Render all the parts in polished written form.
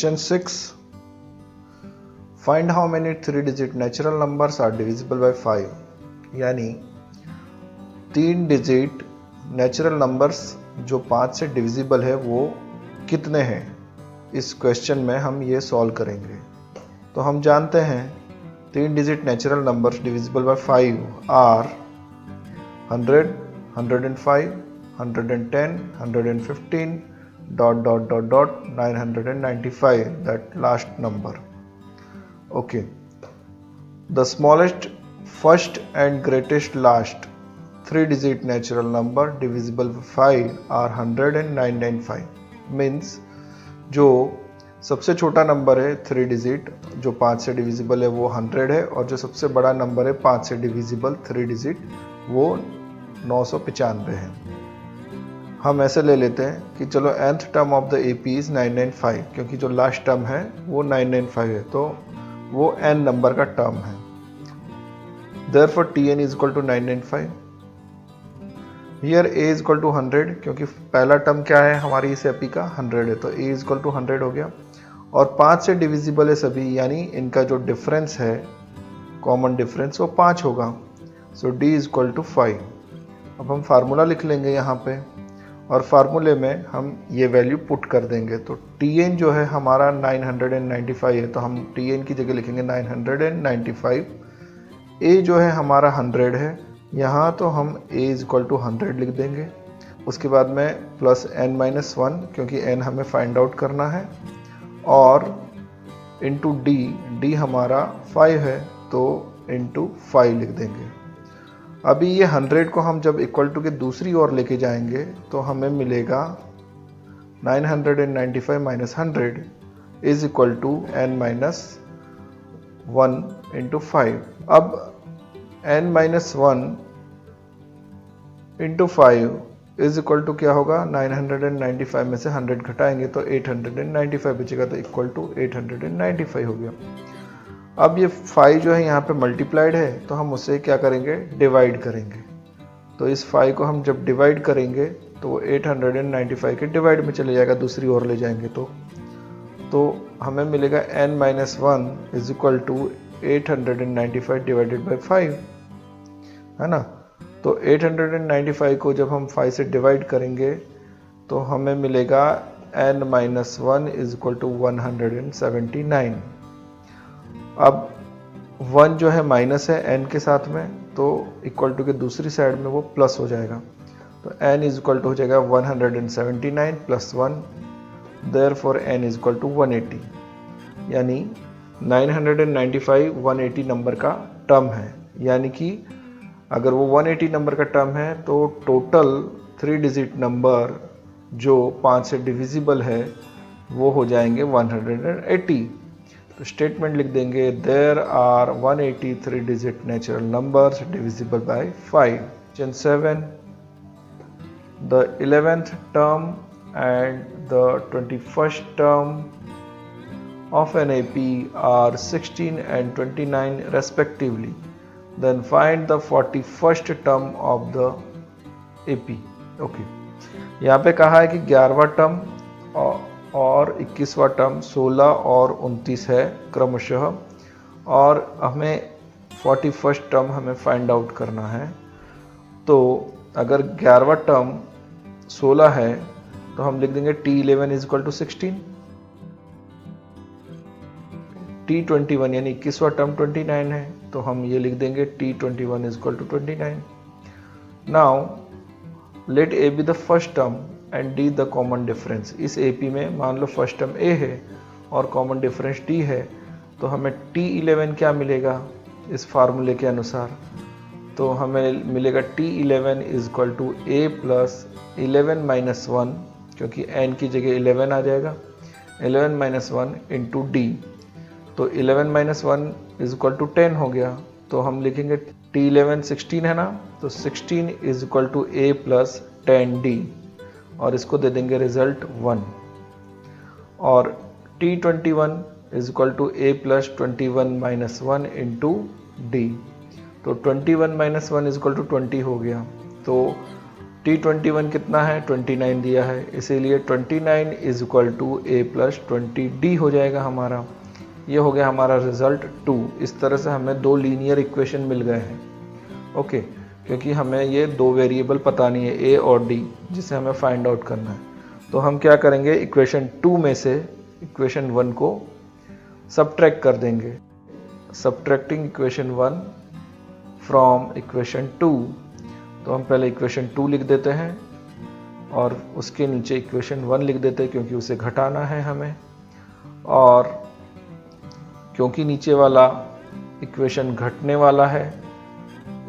Question 6, find how many 3 digit natural numbers are divisible by 5। यानी 3 digit natural numbers जो 5 से divisible है वो कितने हैं। इस क्वेश्चन में हम ये सॉल्व करेंगे। तो हम जानते हैं 3 digit natural numbers divisible by 5 are 100, 105, 110, 115, ... 995, that last number. Okay, the smallest first and greatest last 3 digit natural number divisible by 5 are 100 and 995. Means जो सबसे छोटा नंबर है 3 डिजिट जो 5 से डिविजिबल है वो 100 है, और जो सबसे बड़ा नंबर है 5 से डिविजिबल 3 डिजिट वो 995 है। हम ऐसे ले लेते हैं कि चलो nth term of the AP is 995, क्योंकि जो लास्ट टर्म है वो 995 है, तो वो n नंबर का टर्म है। Therefore Tn is equal to 995. Here A is equal to 100, क्योंकि पहला टर्म क्या है हमारी इस AP का 100 है, तो A is equal to 100 हो गया। और 5 से डिविजिबल है सभी, यानी इनका जो डिफरेंस है कॉमन डिफरेंस वो 5 होगा। सो D is equal to 5। अब हम फार्मूला लिख लेंगे यहाँ पे, और फार्मूले में हम ये वैल्यू पुट कर देंगे। तो Tn जो है हमारा 995 है, तो हम Tn की जगह लिखेंगे 995। A जो है हमारा 100 है, यहाँ तो हम A इज इक्वल टू 100 लिख देंगे। उसके बाद में प्लस n-1, क्योंकि n हमें फाइंड आउट करना है, और इंटू D हमारा 5 है तो इंटू 5 लिख देंगे। अभी ये 100 को हम जब इक्वल टू के दूसरी ओर लेके जाएंगे तो हमें मिलेगा 995 minus 100 is equal to n-1 into 5। अब n-1 into 5 is equal to क्या होगा, 995 में से 100 घटाएंगे तो 895 बचेगा, तो इक्वल टू 895 हो गया। अब ये 5 जो है यहाँ पे मल्टीप्लाइड है, तो हम उसे क्या करेंगे, डिवाइड करेंगे। तो इस 5 को हम जब डिवाइड करेंगे तो वो 895 के डिवाइड में चले जाएगा, दूसरी ओर ले जाएंगे तो हमें मिलेगा n-1 is equal to 895 divided by 5, है ना। तो 895 को जब हम 5 से डिवाइड करेंगे तो हमें मिलेगा n-1 इज इक्वल टू 179। अब 1 जो है माइनस है n के साथ में, तो इक्वल टू के दूसरी साइड में वो प्लस हो जाएगा, तो n इज इक्वल टू हो जाएगा 179 plus 1, therefore n is equal to 180। यानी 995 180 नंबर का टर्म है, यानी कि अगर वो 180 नंबर का टर्म है तो टोटल 3 डिजिट नंबर जो 5 से डिविजिबल है वो हो जाएंगे 180। तो स्टेटमेंट लिख देंगे, there are 183 digit natural numbers divisible by 5। Question 7, the 11th term and the 21st term of an AP are 16 and 29 respectively. Then find the 41st term of the AP. Okay. यहाँ पे कहा है कि 11वां term और 21वां term 16 और 29 है क्रमशः, और हमें 41st टर्म हमें फाइंड आउट करना है। तो अगर 11वां टर्म 16 है तो हम लिख देंगे T11 is equal to 16, T21 यानी 21वां टर्म 29 है, तो हम ये लिख देंगे T21 is equal to 29। Now let A be the first term and D the common difference. इस AP में मान लो फर्स्ट टर्म A है और कॉमन डिफरेंस D है, तो हमें T11 क्या मिलेगा इस फार्मूले के अनुसार, तो हमें मिलेगा T11 is equal to A plus 11 minus 1, क्योंकि n की जगह 11 आ जाएगा, 11 माइनस 1 इंटू D। तो 11 माइनस 1 इज इक्वल टू 10 हो गया, तो हम लिखेंगे T11 16 है ना, तो 16 is equal to A plus 10D, और इसको दे देंगे रिजल्ट 1। और T21 is equal to A plus 21 minus 1 into D, तो 21 माइनस 1 इज इक्वल टू 20 हो गया। तो T21 कितना है, 29 दिया है, इसीलिए 29 is equal to A plus 20D हो जाएगा हमारा। ये हो गया हमारा रिजल्ट 2। इस तरह से हमें दो लीनियर इक्वेशन मिल गए हैं। ओके, क्योंकि हमें ये दो वेरिएबल पता नहीं है ए और डी, जिसे हमें फाइंड आउट करना है। तो हम क्या करेंगे, इक्वेशन 2 में से इक्वेशन 1 को सबट्रैक्ट कर देंगे। सबट्रैक्टिंग इक्वेशन 1 फ्रॉम इक्वेशन 2, तो हम पहले इक्वेशन 2 लिख देते हैं और उसके नीचे इक्वेशन 1 लिख देते हैं, क्योंकि उसे घटाना है हमें। और क्योंकि नीचे वाला इक्वेशन घटने वाला है,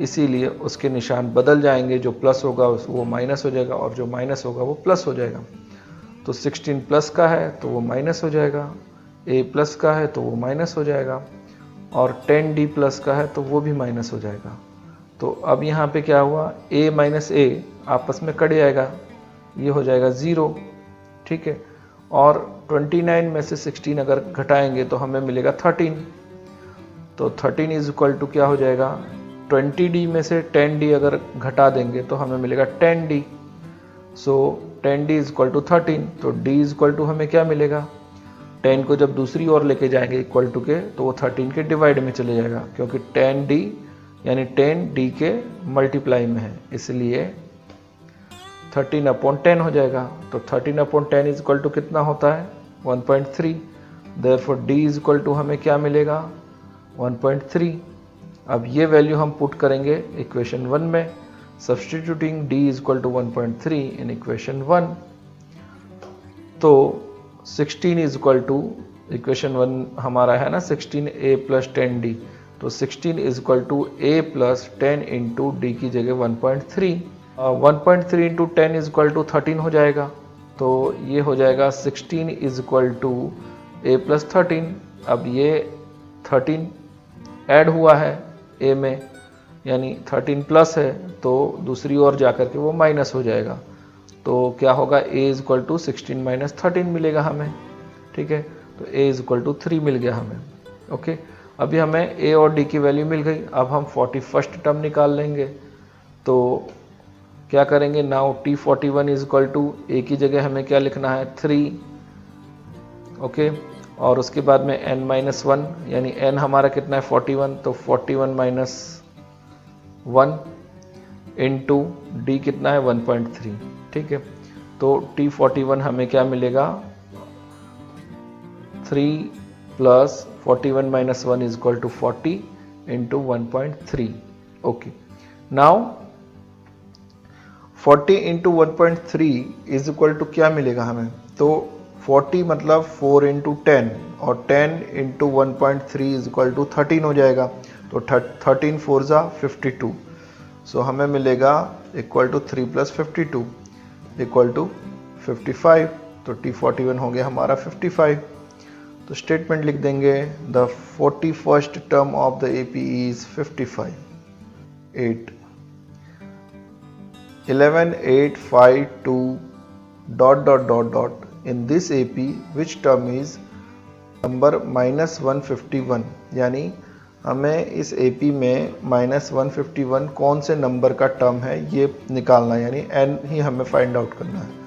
इसीलिए उसके निशान बदल जाएंगे। जो प्लस होगा वो माइनस हो जाएगा और जो माइनस होगा वो प्लस हो जाएगा। तो 16 प्लस का है तो वो माइनस हो जाएगा, a प्लस का है तो वो माइनस हो जाएगा, और 10d प्लस का है तो वो भी माइनस हो जाएगा। तो अब यहाँ पे क्या हुआ, a माइनस a आपस में कट जाएगा, ये हो जाएगा 0, ठीक है। और 29 में से 16 अगर घटाएंगे तो हमें मिलेगा 13। तो 13 इज इक्वल टू क्या हो जाएगा, 20d में से 10d अगर घटा देंगे तो हमें मिलेगा 10d। So 10d is equal to 13। तो d इज इक्वल टू हमें क्या मिलेगा, 10 को जब दूसरी ओर लेके जाएंगे इक्वल टू के, तो वो 13 के डिवाइड में चले जाएगा, क्योंकि 10d यानी 10d के मल्टीप्लाई में है, इसलिए 13/10 हो जाएगा। तो 13/10 इज इक्वल टू कितना होता है, 1.3। Therefore d is equal to हमें क्या मिलेगा, 1.3। अब ये वैल्यू हम पुट करेंगे इक्वेशन 1 में, substituting d is equal to 1.3 in equation 1। तो 16 इज इक्वल टू, इक्वेशन 1 हमारा है ना 16a प्लस 10d, तो 16 is equal to a plus 10 into D की जगह 1.3। 1.3 इंटू 10 इज इक्वल टू 13 हो जाएगा। तो ये हो जाएगा 16 is equal to a plus 13। अब ये 13 ऐड हुआ है a में, यानी 13 प्लस है, तो दूसरी ओर जाकर के वो माइनस हो जाएगा। तो क्या होगा, a is equal to 16 minus 13 मिलेगा हमें, ठीक है। तो a इज इक्वल टू 3 मिल गया हमें। ओके, अभी हमें a और d की वैल्यू मिल गई। अब हम 41st टर्म निकाल लेंगे। तो क्या करेंगे, now T41 is equal to a की जगह हमें क्या लिखना है, 3, ओके। और उसके बाद में n-1, यानी n हमारा कितना है 41, तो 41 माइनस 1 इंटू डी कितना है 1.3, ठीक है। तो T41 हमें क्या मिलेगा, 3 plus 41 minus 1 is equal to 40 into 1.3। Okay, now 40 into 1.3 is equal to क्या मिलेगा हमें, तो 40 मतलब 4 इंटू 10 और 10 इंटू 1.3 इज इक्वल टू 13 हो जाएगा। तो 13 4 जा 52। सो हमें मिलेगा equal to 3 plus 52 equal to 55। तो T41 हो गया हमारा 55। तो स्टेटमेंट लिख देंगे, the 41st term of the AP is 55। 8 11 8 5 2 dot dot dot dot in this AP which term is number -151, यानी हमें इस AP में -151 कौन से नंबर का टर्म है ये निकालना है, यानी n ही हमें फाइंड आउट करना है।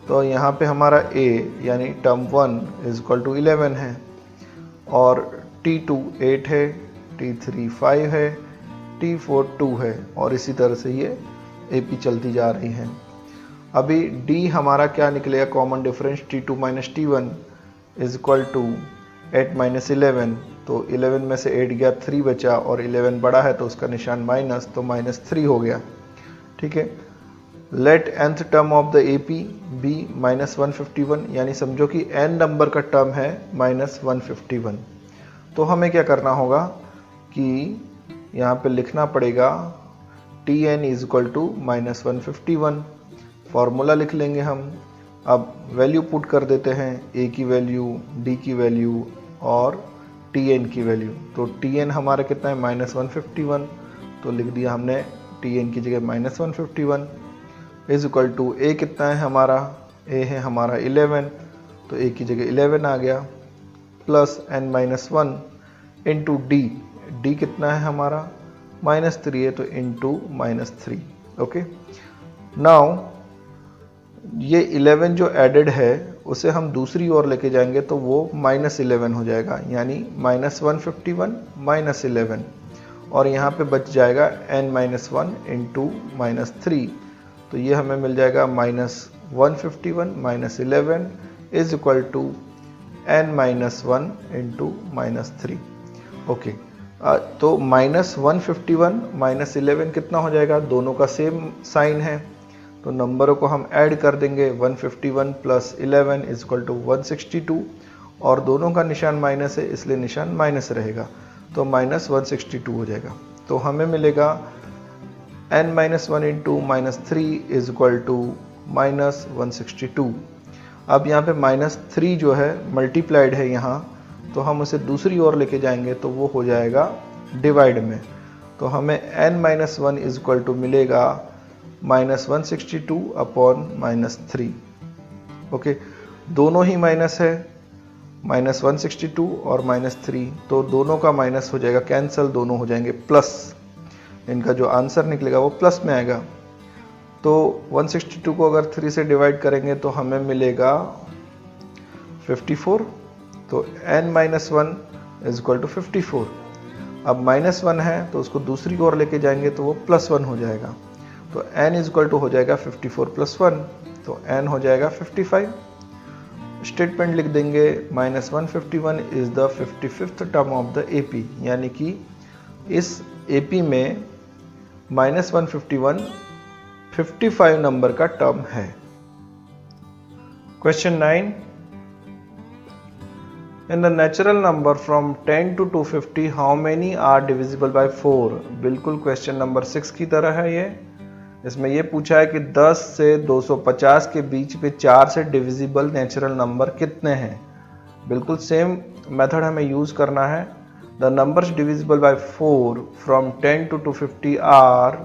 तो यहाँ पे हमारा a यानी टर्म 1 इज इक्वल टू 11 है, और T2 8 है, T3 5 है, T4 2 है, और इसी तरह से ये AP चलती जा रही है। अभी D हमारा क्या निकलेगा, common difference T2 minus T1 is equal to 8 minus 11। तो 11 में से 8 गया, 3 बचा, और 11 बड़ा है तो उसका निशान माइनस, तो -3 हो गया, ठीक है। Let nth term of the AP be -151, यानी समझो कि n नंबर का टर्म है -151। तो हमें क्या करना होगा कि यहाँ पे लिखना पड़ेगा Tn is equal to -151। Formula लिख लेंगे हम। अब वैल्यू पुट कर देते हैं, a की वैल्यू, d की वैल्यू और Tn की वैल्यू। तो Tn हमारा कितना है -151, तो लिख दिया हमने Tn की जगह -151 इज इक्वल टू a कितना है हमारा, a है हमारा 11, तो a की जगह 11 आ गया, प्लस n-1 इंटू d कितना है हमारा -3 है, तो इंटू -3। ओके, नाउ ये 11 जो एडेड है उसे हम दूसरी ओर लेके जाएंगे तो वो -11 हो जाएगा, यानी -151 -11, और यहाँ पे बच जाएगा n-1 इंटू -3, तो ये हमें मिल जाएगा -151 -11 is equal to n-1 into -3। Okay, तो -151 -11 कितना हो जाएगा, दोनों का सेम साइन है तो नंबरों को हम ऐड कर देंगे। 151 प्लस 11 इज इक्वल टू 162, और दोनों का निशान माइनस है इसलिए निशान माइनस रहेगा, तो -162 हो जाएगा। तो हमें मिलेगा n-1 into -3 is equal to -162। अब यहाँ पे -3 जो है मल्टीप्लाइड है यहाँ, तो हम उसे दूसरी ओर लेके जाएंगे तो वो हो जाएगा डिवाइड में, तो हमें n-1 इज इक्वल टू मिलेगा -162 अपॉन -3। ओके, दोनों ही माइनस है, -162 और -3, तो दोनों का माइनस हो जाएगा कैंसिल, दोनों हो जाएंगे प्लस, इनका जो आंसर निकलेगा वो प्लस में आएगा। तो 162 को अगर 3 से डिवाइड करेंगे तो हमें मिलेगा 54, तो n-1 इज इक्वल टू 54। अब -1 है तो उसको दूसरी ओर लेके जाएंगे तो वो +1 हो जाएगा, तो n इज इक्वल टू हो जाएगा 54 + 1, तो n हो जाएगा 55। स्टेटमेंट लिख देंगे -151 is the 55th term of the AP, यानी कि इस AP में -151 55 नंबर का टर्म है। Question 9, in the natural number from 10 to 250 how many are divisible by 4। बिल्कुल क्वेश्चन नंबर 6 की तरह है ये। इसमें ये पूछा है कि 10 से 250 के बीच में 4 से डिविजिबल नेचुरल नंबर कितने हैं। बिल्कुल सेम मेथड हमें यूज करना है। The numbers divisible by 4 from 10 to 250 are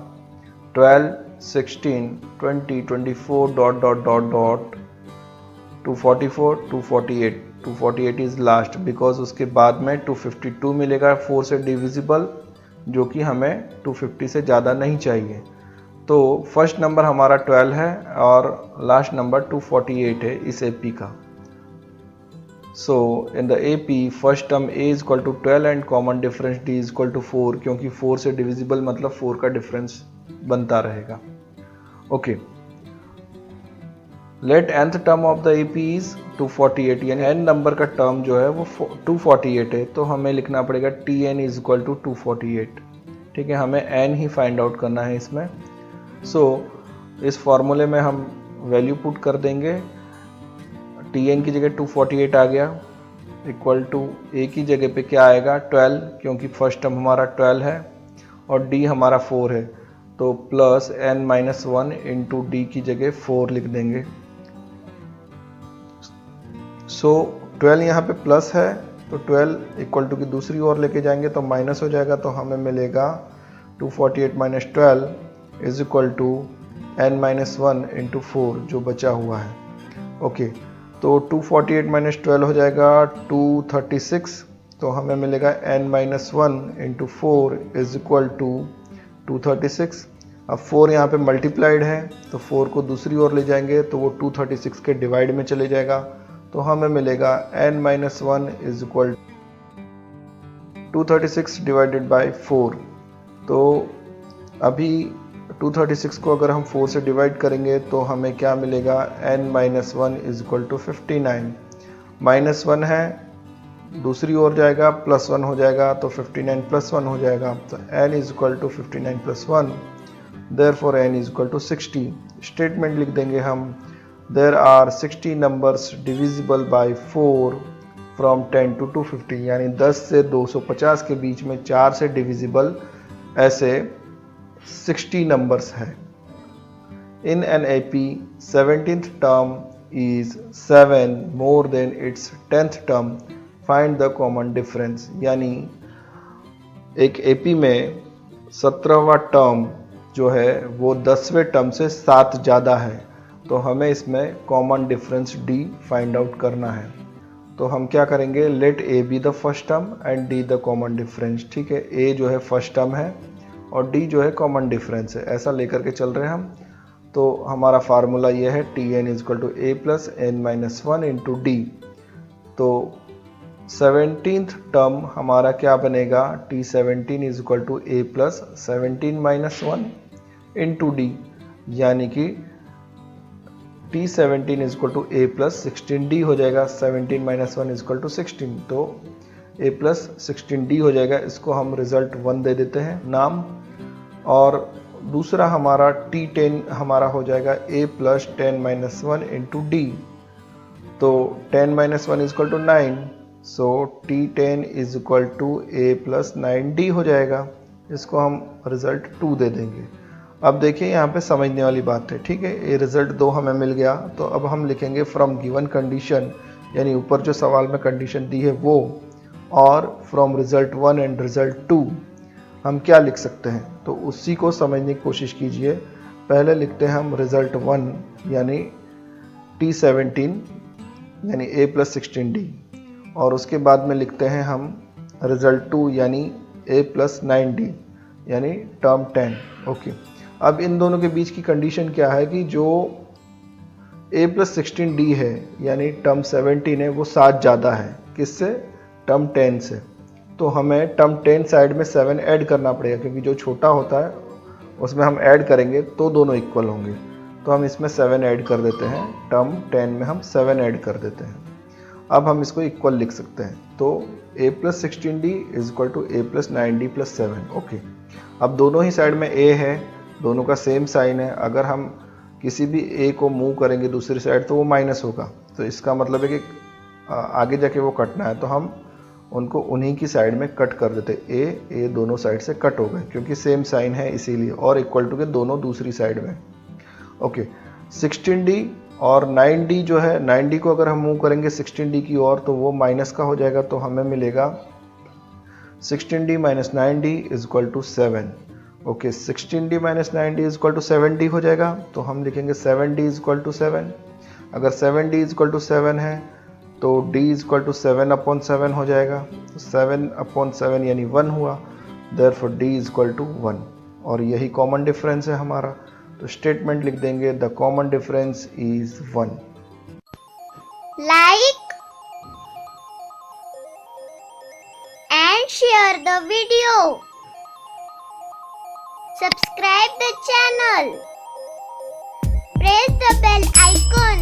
12, 16, 20, 24 ... 244, 248। 248 is last because उसके बाद में 252 मिलेगा 4 से डिविजिबल, जो कि हमें 250 से ज़्यादा नहीं चाहिए। तो फर्स्ट नंबर हमारा 12 है और लास्ट नंबर 248 है इस AP का। So in the AP first term A is equal to 12 and common difference D is equal to 4, क्योंकि 4 से डिविजिबल मतलब 4 का डिफरेंस बनता रहेगा। Okay, let nth term of the AP is 248, यानी n नंबर का टर्म जो है वो 248 है, तो हमें लिखना पड़ेगा Tn इज इक्वल टू 248। ठीक है, हमें n ही फाइंड आउट करना है इसमें। सो इस फॉर्मूले में हम वैल्यू पुट कर देंगे। Tn की जगह 248 आ गया, इक्वल टू A की जगह पे क्या आएगा 12, क्योंकि फर्स्ट टर्म हमारा 12 है और D हमारा 4 है, तो प्लस n-1 इंटू D की जगह 4 लिख देंगे। सो 12 यहाँ पे प्लस है, तो 12 इक्वल टू की दूसरी ओर लेके जाएंगे तो माइनस हो जाएगा, तो हमें मिलेगा 248 - 12 is equal to n-1 into 4 जो बचा हुआ है। ओके, तो 248 - 12 हो जाएगा 236, तो हमें मिलेगा n-1 into 4 is equal to 236। अब 4 यहाँ पे मल्टीप्लाइड है, तो 4 को दूसरी ओर ले जाएंगे तो वो 236 के डिवाइड में चले जाएगा, तो हमें मिलेगा n-1 is equal 236 divided by 4। तो अभी 236 को अगर हम 4 से डिवाइड करेंगे तो हमें क्या मिलेगा, n-1 इज इक्वल टू 59। -1 है, दूसरी ओर जाएगा +1 हो जाएगा, तो 59 + 1 हो जाएगा, तो n is equal to 59 + 1, therefore n is equal to 60। Statement लिख देंगे हम, there are 60 numbers divisible by 4 from 10 to 250, यानी 10 से 250 के बीच में 4 से डिविजिबल ऐसे 60 नंबर्स हैं। In an AP 17th term is 7 more than it's 10th term, find the common difference. यानी एक AP में 17वां टर्म जो है वो 10वें टर्म से 7 ज़्यादा है, तो हमें इसमें common difference D find out करना है। तो हम क्या करेंगे, let A be the first term and D the common difference. ठीक है, A जो है फर्स्ट टर्म है और D जो है कॉमन डिफरेंस है, ऐसा लेकर के चल रहे हैं हम। तो हमारा फार्मूला ये है Tn is equal to A plus N minus one into D. तो 17th टर्म हमारा क्या बनेगा, T17 is equal to A plus 17 minus one into D, यानी कि T17 is equal to A plus 16D हो जाएगा। 17 माइनस वन इजक्वल टू 16, तो ए plus 16D हो जाएगा। इसको हम रिजल्ट 1 दे देते हैं नाम। और दूसरा हमारा T10 हमारा हो जाएगा a plus 10 minus one into D. तो 10 minus one is equal to 9, so T10 is equal to A plus 9D हो जाएगा। इसको हम रिजल्ट 2 दे देंगे। अब देखिए यहाँ पे समझने वाली बात है, ठीक है। ये रिजल्ट 2 हमें मिल गया, तो अब हम लिखेंगे फ्रॉम गिवन कंडीशन, यानी ऊपर जो सवाल में कंडीशन दी है वो, और फ्रॉम रिजल्ट 1 एंड रिजल्ट 2 हम क्या लिख सकते हैं, तो उसी को समझने की कोशिश कीजिए। पहले लिखते हैं हम रिजल्ट 1 यानी T17 यानी a प्लस 16D, और उसके बाद में लिखते हैं हम रिजल्ट 2 यानी a प्लस 9D यानी टर्म 10। ओके, अब इन दोनों के बीच की कंडीशन क्या है कि जो a प्लस 16D है यानी टर्म 17 है वो 7 ज़्यादा है, किससे, टर्म 10 से। तो हमें टर्म 10 साइड में 7 ऐड करना पड़ेगा, क्योंकि जो छोटा होता है उसमें हम ऐड करेंगे तो दोनों इक्वल होंगे। तो हम इसमें 7 ऐड कर देते हैं, टर्म 10 में हम 7 ऐड कर देते हैं। अब हम इसको इक्वल लिख सकते हैं, तो a plus 16D is equal to A plus 9D plus 7। Okay, अब दोनों ही साइड में a है, दोनों का सेम साइन है। अगर हम किसी भी a को मूव करेंगे दूसरी साइड तो वो माइनस होगा, तो इसका मतलब है कि आगे जाके वो कटना है, तो हम उनको उन्हीं की साइड में कट कर देते। ए दोनों साइड से कट हो गए क्योंकि सेम साइन है इसीलिए, और इक्वल टू के दोनों दूसरी साइड में। ओके, 16D और 9D जो है, 9D को अगर हम मूव करेंगे 16D की ओर तो वो माइनस का हो जाएगा, तो हमें मिलेगा 16D minus 9D is equal to 7। Okay, 16D minus 9D is equal to 7D हो जाएगा, तो हम लिखेंगे 7D इज इक्वल टू 7। अगर 7D इज इक्वल टू 7 है तो D इज इक्वल टू 7/7 हो जाएगा, तो 7/7 यानी 1 हुआ, therefore D is equal to 1, और यही कॉमन डिफरेंस है हमारा। तो स्टेटमेंट लिख देंगे the common difference is 1। Like and share the video, subscribe the channel, press the bell icon